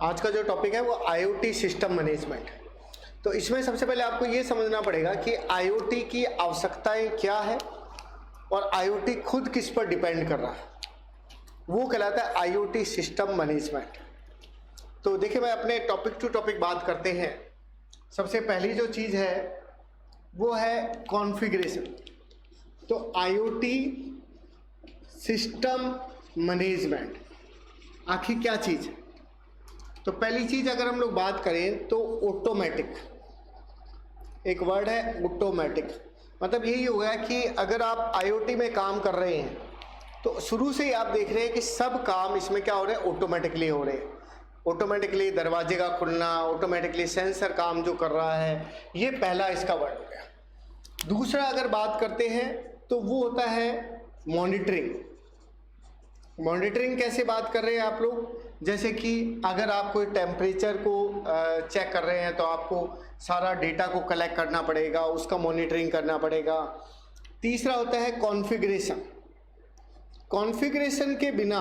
आज का जो टॉपिक है वो आईओटी सिस्टम मैनेजमेंट। तो इसमें सबसे पहले आपको ये समझना पड़ेगा कि आईओटी की आवश्यकताएं क्या है और आईओटी खुद किस पर डिपेंड कर रहा है, वो कहलाता है आईओटी सिस्टम मैनेजमेंट। तो देखिए, मैं अपने टॉपिक टू टॉपिक बात करते हैं। सबसे पहली जो चीज़ है वो है कॉन्फ़िगरेशन। तो आईओटी सिस्टम मैनेजमेंट आखिर क्या चीज़ है? तो पहली चीज़ अगर हम लोग बात करें तो ऑटोमेटिक, एक वर्ड है ऑटोमेटिक। मतलब यही हो गया कि अगर आप आईओटी में काम कर रहे हैं तो शुरू से ही आप देख रहे हैं कि सब काम इसमें क्या हो रहे हैं, ऑटोमेटिकली हो रहे हैं। ऑटोमेटिकली दरवाजे का खुलना, ऑटोमेटिकली सेंसर काम जो कर रहा है, ये पहला इसका वर्ड हो गया। दूसरा अगर बात करते हैं तो वो होता है मॉनिटरिंग। मॉनिटरिंग कैसे बात कर रहे हैं आप लोग? जैसे कि अगर आप कोई टेम्परेचर को चेक कर रहे हैं तो आपको सारा डेटा को कलेक्ट करना पड़ेगा, उसका मॉनिटरिंग करना पड़ेगा। तीसरा होता है कॉन्फ़िगरेशन। कॉन्फ़िगरेशन के बिना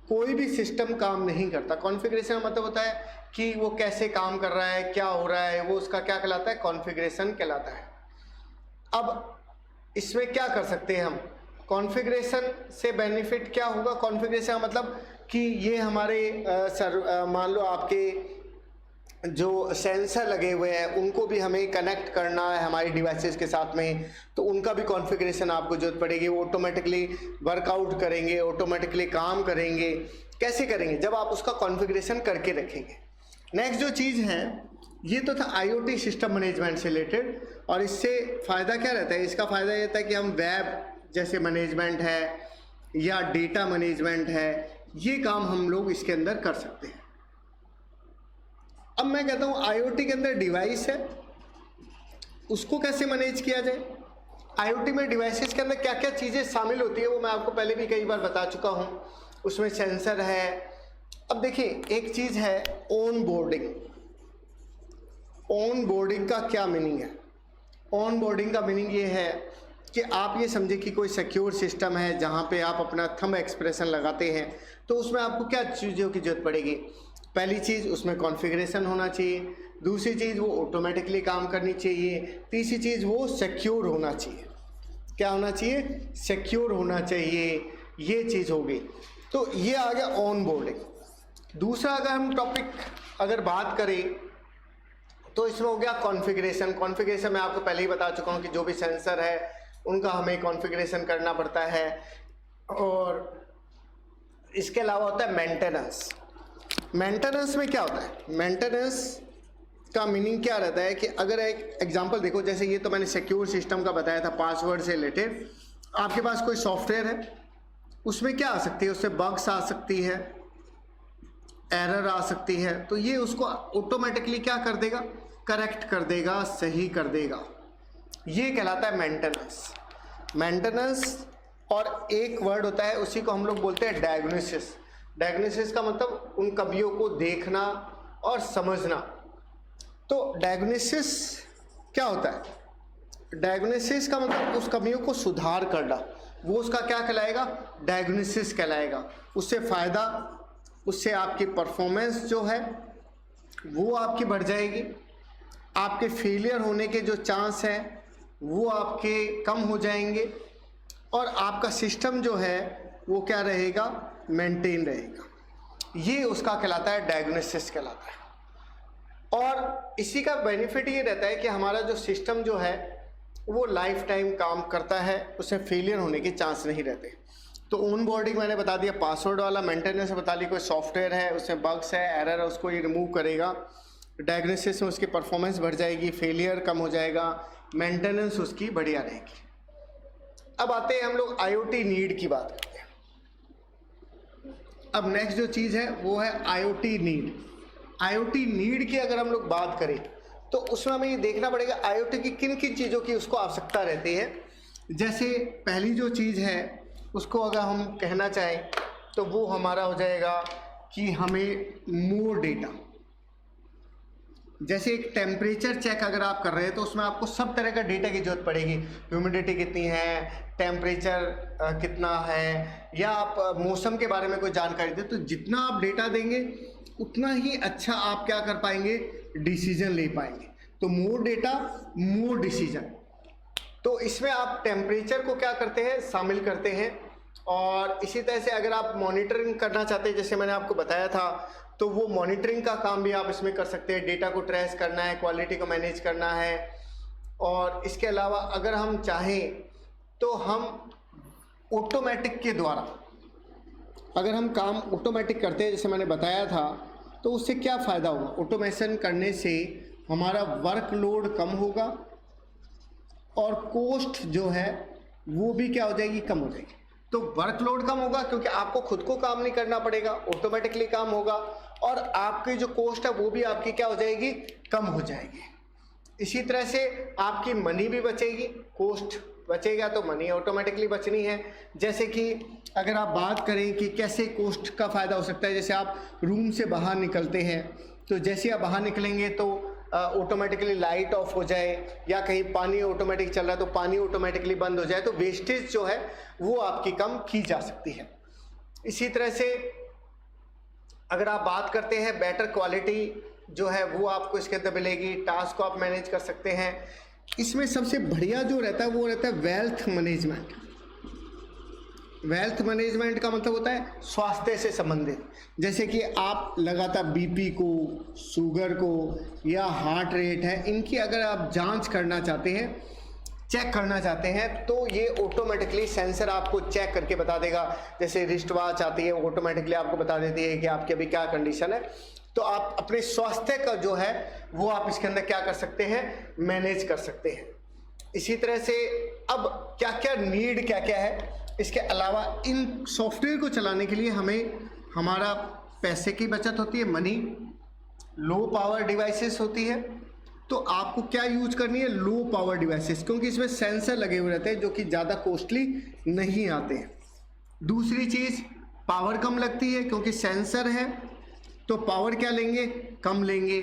कोई भी सिस्टम काम नहीं करता। कॉन्फ़िगरेशन मतलब होता है कि वो कैसे काम कर रहा है, क्या हो रहा है, वो उसका क्या कहलाता है, कॉन्फ़िगरेशन कहलाता है। अब इसमें क्या कर सकते हैं हम? कॉन्फ़िगरेशन से बेनिफिट क्या होगा? कॉन्फ़िगरेशन मतलब कि ये हमारे मान लो आपके जो सेंसर लगे हुए हैं उनको भी हमें कनेक्ट करना है हमारी डिवाइसेस के साथ में, तो उनका भी कॉन्फ़िगरेशन आपको जरूरत पड़ेगी। वो ऑटोमेटिकली वर्कआउट करेंगे, ऑटोमेटिकली काम करेंगे। कैसे करेंगे? जब आप उसका कॉन्फ़िगरेशन करके रखेंगे। नेक्स्ट जो चीज़ है, ये तो था आईओटी सिस्टम मैनेजमेंट से रिलेटेड। और इससे फ़ायदा क्या रहता है? इसका फ़ायदा ये रहता है कि हम वेब जैसे मैनेजमेंट है या डेटा मैनेजमेंट है, ये काम हम लोग इसके अंदर कर सकते हैं। अब मैं कहता हूँ आईओटी के अंदर डिवाइस है, उसको कैसे मैनेज किया जाए? आईओटी में डिवाइसेस के अंदर क्या क्या चीज़ें शामिल होती है वो मैं आपको पहले भी कई बार बता चुका हूँ। उसमें सेंसर है। अब देखिए, एक चीज़ है ऑन बोर्डिंग। ऑन बोर्डिंग का क्या मीनिंग है? ऑन बोर्डिंग का मीनिंग ये है कि आप ये समझे कि कोई सिक्योर सिस्टम है जहाँ पे आप अपना थंब एक्सप्रेशन लगाते हैं, तो उसमें आपको क्या चीज़ों की जरूरत पड़ेगी? पहली चीज़, उसमें कॉन्फ़िगरेशन होना चाहिए। दूसरी चीज़, वो ऑटोमेटिकली काम करनी चाहिए। तीसरी चीज़, वो सिक्योर होना चाहिए। क्या होना चाहिए? सिक्योर होना चाहिए। ये चीज़ होगी। तो ये आ गया ऑन बोर्डिंग। दूसरा अगर हम टॉपिक अगर बात करें तो इसमें हो गया कॉन्फ़िगरेशन। कॉन्फ़िगरेशन मैं आपको पहले ही बता चुका हूँ कि जो भी सेंसर है उनका हमें कॉन्फ़िगरेशन करना पड़ता है। और इसके अलावा होता है मेंटेनेंस। मेंटेनेंस में क्या होता है? मेंटेनेंस का मीनिंग क्या रहता है कि अगर एक एग्जांपल देखो, जैसे ये तो मैंने सिक्योर सिस्टम का बताया था, पासवर्ड से रिलेटेड। आपके पास कोई सॉफ्टवेयर है, उसमें क्या आ सकती है? उससे बग्स आ सकती है, एरर आ सकती है, तो ये उसको ऑटोमेटिकली क्या कर देगा? करेक्ट कर देगा, सही कर देगा। ये कहलाता है मेंटेनेंस। मेंटेनेंस। और एक वर्ड होता है, उसी को हम लोग बोलते हैं डायग्नोसिस। डायग्नोसिस का मतलब उन कमियों को देखना और समझना। तो डायग्नोसिस क्या होता है? डायग्नोसिस का मतलब उस कमियों को सुधार करना, वो उसका क्या कहलाएगा? डायग्नोसिस कहलाएगा। उससे फ़ायदा, उससे आपकी परफॉर्मेंस जो है वो आपकी बढ़ जाएगी। आपके फेलियर होने के जो चांस हैं वो आपके कम हो जाएंगे। और आपका सिस्टम जो है वो क्या रहेगा? मेंटेन रहेगा। ये उसका कहलाता है डायग्नोसिस कहलाता है। और इसी का बेनिफिट ये रहता है कि हमारा जो सिस्टम जो है वो लाइफ टाइम काम करता है, उससे फेलियर होने के चांस नहीं रहते। तो ऑन बोर्डिंग मैंने बता दिया, पासवर्ड वाला। मेंटेनेंस बता ली, कोई सॉफ्टवेयर है उसमें बग्स है, एरर है, उसको ये रिमूव करेगा। डायग्नोसिस में उसकी परफॉर्मेंस बढ़ जाएगी, फेलियर कम हो जाएगा, मेंटेनेंस उसकी बढ़िया रहेगी। अब आते हैं हम लोग आईओटी नीड की बात करते हैं। अब नेक्स्ट जो चीज़ है वो है आईओटी नीड। आईओटी नीड की अगर हम लोग बात करें तो उसमें हमें ये देखना पड़ेगा आईओटी की किन किन चीज़ों की उसको आवश्यकता रहती है। जैसे पहली जो चीज़ है उसको अगर हम कहना चाहें तो वो हमारा हो जाएगा कि हमें मोर डेटा। जैसे एक टेम्परेचर चेक अगर आप कर रहे हैं तो उसमें आपको सब तरह का डेटा की जरूरत पड़ेगी। ह्यूमिडिटी कितनी है, टेम्परेचर कितना है, या आप मौसम के बारे में कोई जानकारी दें, तो जितना आप डेटा देंगे उतना ही अच्छा आप क्या कर पाएंगे, डिसीजन ले पाएंगे। तो मोर डेटा मोर डिसीजन। तो इसमें आप टेम्परेचर को क्या करते हैं, शामिल करते हैं। और इसी तरह से अगर आप मॉनिटरिंग करना चाहते हैं, जैसे मैंने आपको बताया था, तो वो मॉनिटरिंग का काम भी आप इसमें कर सकते हैं। डेटा को ट्रेस करना है, क्वालिटी को मैनेज करना है। और इसके अलावा अगर हम चाहें तो हम ऑटोमेटिक के द्वारा अगर हम काम ऑटोमेटिक करते हैं, जैसे मैंने बताया था, तो उससे क्या फ़ायदा होगा, ऑटोमेशन करने से हमारा वर्कलोड कम होगा और कॉस्ट जो है वो भी क्या हो जाएगी, कम हो जाएगी। तो वर्कलोड कम होगा क्योंकि आपको खुद को काम नहीं करना पड़ेगा, ऑटोमेटिकली काम होगा। और आपकी जो कॉस्ट है वो भी आपकी क्या हो जाएगी, कम हो जाएगी। इसी तरह से आपकी मनी भी बचेगी, कॉस्ट बचेगा तो मनी ऑटोमेटिकली बचनी है। जैसे कि अगर आप बात करें कि कैसे कॉस्ट का फ़ायदा हो सकता है, जैसे आप रूम से बाहर निकलते हैं, तो जैसे आप बाहर निकलेंगे तो ऑटोमेटिकली लाइट ऑफ हो जाए, या कहीं पानी ऑटोमेटिक चल रहा है तो पानी ऑटोमेटिकली बंद हो जाए, तो वेस्टेज जो है वो आपकी कम की जा सकती है। इसी तरह से अगर आप बात करते हैं, बेटर क्वालिटी जो है वो आपको इसके अंदर मिलेगी। टास्क को आप मैनेज कर सकते हैं। इसमें सबसे बढ़िया जो रहता है वो रहता है वेल्थ मैनेजमेंट। वेल्थ मैनेजमेंट का मतलब होता है स्वास्थ्य से संबंधित। जैसे कि आप लगातार बीपी को, शुगर को या हार्ट रेट है, इनकी अगर आप जांच करना चाहते हैं, चेक करना चाहते हैं, तो ये ऑटोमेटिकली सेंसर आपको चेक करके बता देगा। जैसे रिस्ट वॉच आती है, ऑटोमेटिकली आपको बता देती है कि आपकी अभी क्या कंडीशन है। तो आप अपने स्वास्थ्य का जो है वो आप इसके अंदर क्या कर सकते हैं, मैनेज कर सकते हैं। इसी तरह से अब क्या क्या नीड क्या क्या है, इसके अलावा इन सॉफ्टवेयर को चलाने के लिए हमें हमारा पैसे की बचत होती है, मनी। लो पावर डिवाइसेस होती है, तो आपको क्या यूज करनी है, लो पावर डिवाइसेस, क्योंकि इसमें सेंसर लगे हुए रहते हैं जो कि ज़्यादा कॉस्टली नहीं आते हैं। दूसरी चीज़, पावर कम लगती है क्योंकि सेंसर है, तो पावर क्या लेंगे, कम लेंगे,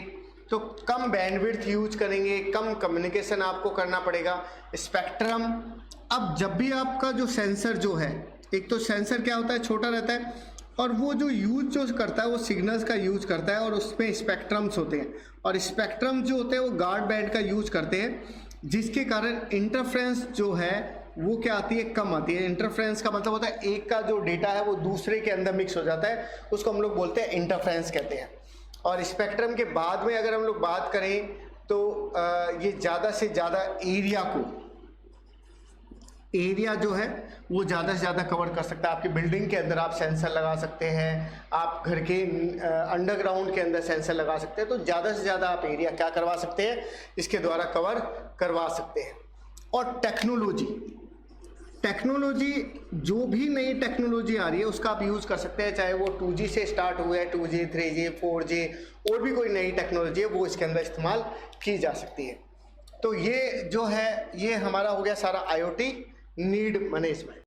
तो कम बैंडविड्थ यूज करेंगे, कम कम्युनिकेशन आपको करना पड़ेगा। स्पेक्ट्रम, अब जब भी आपका जो सेंसर जो है, एक तो सेंसर क्या होता है, छोटा रहता है, और वो जो यूज जो करता है वो सिग्नल्स का यूज करता है, और उसमें स्पेक्ट्रम्स होते हैं, और स्पेक्ट्रम जो होते हैं वो गार्ड बैंड का यूज करते हैं, जिसके कारण इंटरफ्रेंस जो है वो क्या आती है, कम आती है। इंटरफ्रेंस का मतलब होता है एक का जो डेटा है वो दूसरे के अंदर मिक्स हो जाता है, उसको हम लोग बोलते हैं इंटरफ्रेंस कहते हैं। और स्पेक्ट्रम के बाद में अगर हम लोग बात करें तो ये ज़्यादा से ज़्यादा एरिया जो है वो ज़्यादा से ज़्यादा कवर कर सकता है। आपकी बिल्डिंग के अंदर आप सेंसर लगा सकते हैं, आप घर के अंडरग्राउंड के अंदर सेंसर लगा सकते हैं, तो ज़्यादा से ज़्यादा आप एरिया क्या करवा सकते हैं, इसके द्वारा कवर करवा सकते हैं। और टेक्नोलॉजी जो भी नई टेक्नोलॉजी आ रही है उसका आप यूज़ कर सकते हैं, चाहे वो 2G से स्टार्ट हुआ है, 2G, 3G, 4G, और भी कोई नई टेक्नोलॉजी है वो इसके अंदर इस्तेमाल की जा सकती है। तो ये जो है ये हमारा हो गया सारा IoT नीड मैनेजमेंट।